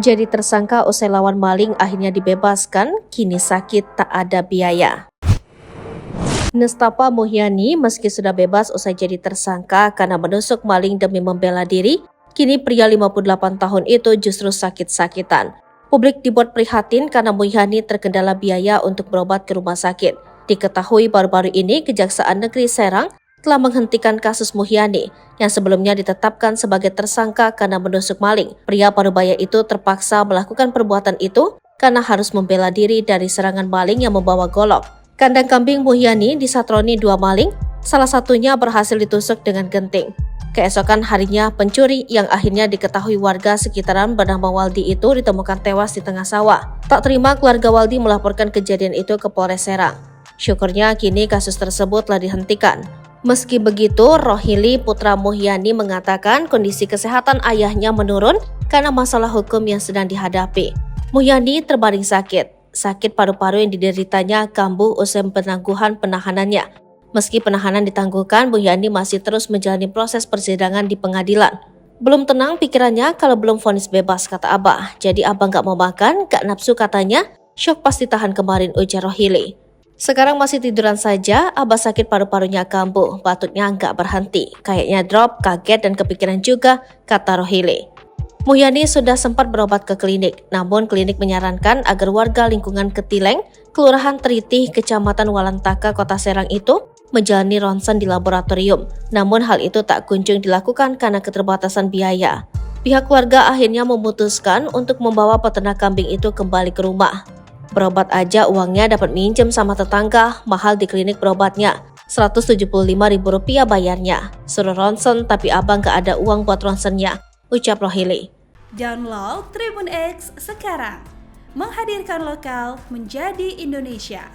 Jadi tersangka usai lawan maling akhirnya dibebaskan, kini sakit tak ada biaya. Nestapa Muhyani meski sudah bebas usai jadi tersangka karena menusuk maling demi membela diri, kini pria 58 tahun itu justru sakit-sakitan. Publik dibuat prihatin karena Muhyani terkendala biaya untuk berobat ke rumah sakit. Diketahui baru-baru ini Kejaksaan Negeri Serang telah menghentikan kasus Muhyani yang sebelumnya ditetapkan sebagai tersangka karena menusuk maling. Pria parubaya itu terpaksa melakukan perbuatan itu karena harus membela diri dari serangan maling yang membawa golok. Kandang kambing Muhyani disatroni 2 maling, salah satunya berhasil ditusuk dengan genting. Keesokan harinya, pencuri yang akhirnya diketahui warga sekitaran bernama Waldi itu ditemukan tewas di tengah sawah. Tak terima keluarga Waldi melaporkan kejadian itu ke Polres Serang. Syukurnya kini kasus tersebut telah dihentikan. Meski begitu, Rohili putra Muhyani mengatakan kondisi kesehatan ayahnya menurun karena masalah hukum yang sedang dihadapi. Muhyani terbaring sakit paru-paru yang dideritanya kambuh usai penangguhan penahanannya. Meski penahanan ditangguhkan, Muhyani masih terus menjalani proses persidangan di pengadilan. Belum tenang pikirannya kalau belum vonis bebas, kata Abah. Jadi Abah gak mau makan, gak nafsu katanya. Syok pasti tahan kemarin, ujar Rohili. Sekarang masih tiduran saja, Abah sakit paru-parunya kambuh, batuknya nggak berhenti. Kayaknya drop, kaget dan kepikiran juga, kata Rohili. Muhyani sudah sempat berobat ke klinik, namun klinik menyarankan agar warga lingkungan Ketileng, Kelurahan Tritih, Kecamatan Walantaka, Kota Serang itu menjalani ronsen di laboratorium. Namun hal itu tak kunjung dilakukan karena keterbatasan biaya. Pihak keluarga akhirnya memutuskan untuk membawa peternak kambing itu kembali ke rumah. Berobat aja uangnya dapat minjem sama tetangga, mahal di klinik berobatnya. Rp175.000 bayarnya. Suruh ronsen tapi abang gak ada uang buat ronsennya, ucap Rohili. Download Tribun X sekarang, menghadirkan lokal menjadi Indonesia.